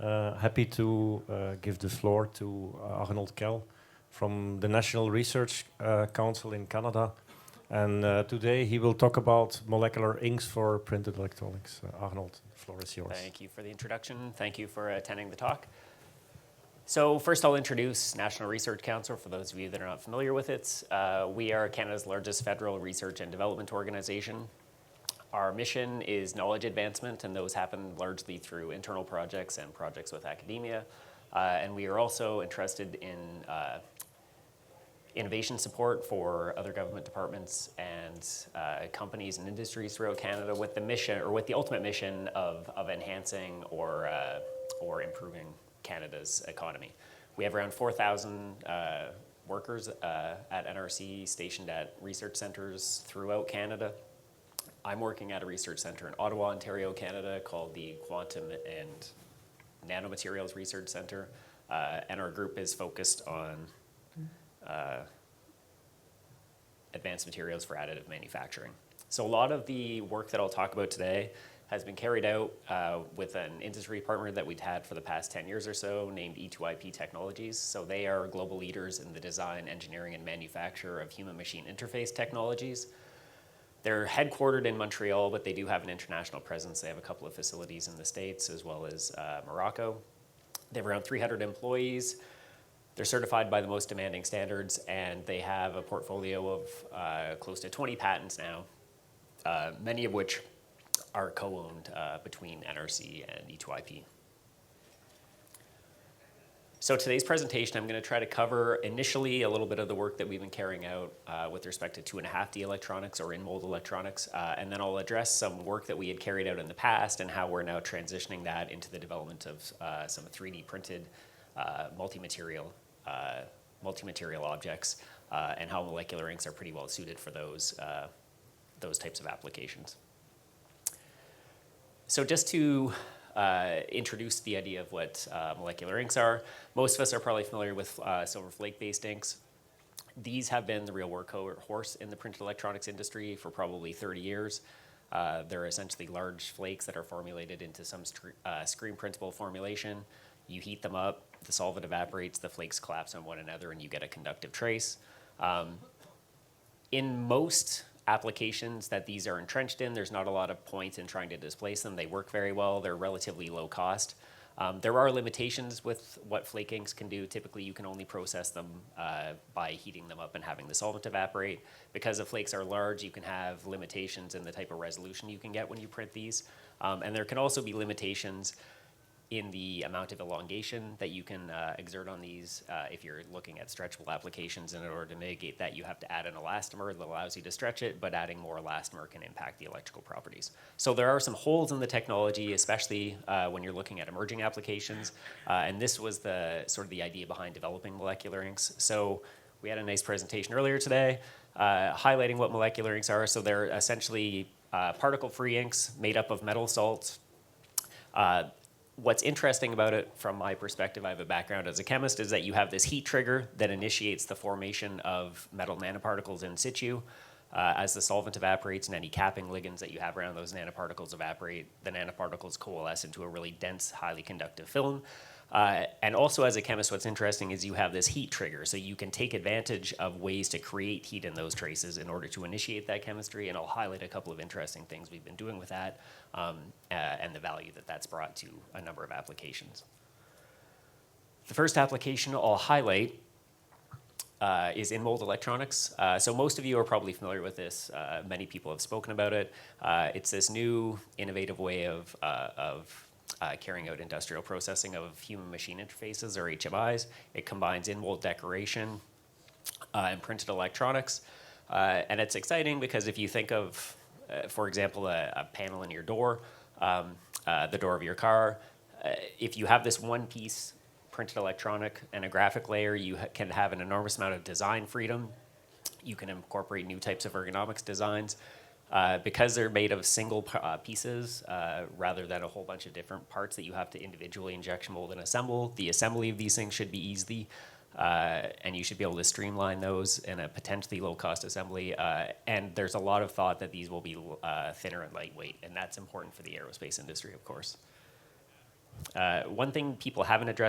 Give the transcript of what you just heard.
Happy to give the floor to Arnold Kell from the National Research Council in Canada. And today he will talk about molecular inks for printed electronics. Arnold, the floor is yours. Thank you for the introduction. Thank you for attending the talk. So first I'll introduce National Research Council for those of you that are not familiar with it. We are Canada's largest federal research and development organization. Our mission is knowledge advancement, and those happen largely through internal projects and projects with academia. And we are also interested in innovation support for other government departments and companies and industries throughout Canada with the mission, or with the ultimate mission of enhancing or improving Canada's economy. We have around 4,000 workers at NRC stationed at research centers throughout Canada. I'm working at a research center in Ottawa, Ontario, Canada, called the Quantum and Nanomaterials Research Center, and our group is focused on advanced materials for additive manufacturing. So a lot of the work that I'll talk about today has been carried out with an industry partner that we've had for the past 10 years or so, named E2IP Technologies. So they are global leaders in the design, engineering, and manufacture of human-machine interface technologies. They're headquartered in Montreal, but they do have an international presence. They have a couple of facilities in the States as well as Morocco. They have around 300 employees. They're certified by the most demanding standards, and they have a portfolio of close to 20 patents now, many of which are co-owned between NRC and E2IP. So today's presentation, I'm going to try to cover initially a little bit of the work that we've been carrying out with respect to 2.5D electronics or in-mold electronics, and then I'll address some work that we had carried out in the past and how we're now transitioning that into the development of some 3D printed multi-material objects, and how molecular inks are pretty well suited for those types of applications. So just to introduce the idea of what molecular inks are, most of us are probably familiar with silver flake-based inks. These have been the real workhorse in the printed electronics industry for probably 30 years. They're essentially large flakes that are formulated into some screen printable formulation. You heat them up, the solvent evaporates, the flakes collapse on one another, and you get a conductive trace. In most applications that these are entrenched in, there's not a lot of point in trying to displace them. They work very well. They're relatively low cost. There are limitations with what flake inks can do. Typically, you can only process them by heating them up and having the solvent evaporate. Because the flakes are large, you can have limitations in the type of resolution you can get when you print these. And there can also be limitations in the amount of elongation that you can exert on these. If you're looking at stretchable applications, and in order to mitigate that, you have to add an elastomer that allows you to stretch it, but adding more elastomer can impact the electrical properties. So there are some holes in the technology, especially when you're looking at emerging applications, and this was the sort of the idea behind developing molecular inks. So we had a nice presentation earlier today highlighting what molecular inks are. So they're essentially particle-free inks made up of metal salts. What's interesting about it, from my perspective, I have a background as a chemist, is that you have this heat trigger that initiates the formation of metal nanoparticles in situ. As the solvent evaporates and any capping ligands that you have around those nanoparticles evaporate, the nanoparticles coalesce into a really dense, highly conductive film. And also as a chemist, what's interesting is you have this heat trigger, so you can take advantage of ways to create heat in those traces in order to initiate that chemistry, and I'll highlight a couple of interesting things we've been doing with that and the value that that's brought to a number of applications. The first application I'll highlight is in-mold electronics. So most of you are probably familiar with this. Many people have spoken about it. It's this new innovative way of carrying out industrial processing of human-machine interfaces, or HMIs. It combines in-mold decoration and printed electronics. And it's exciting because if you think of, for example, a panel in your door, the door of your car, if you have this one piece printed electronic and a graphic layer, you can have an enormous amount of design freedom. You can incorporate new types of ergonomics designs. Because they're made of single pieces rather than a whole bunch of different parts that you have to individually injection mold and assemble, the assembly of these things should be easy, and you should be able to streamline those in a potentially low-cost assembly. And there's a lot of thought that these will be thinner and lightweight, and that's important for the aerospace industry, of course. One thing people haven't addressed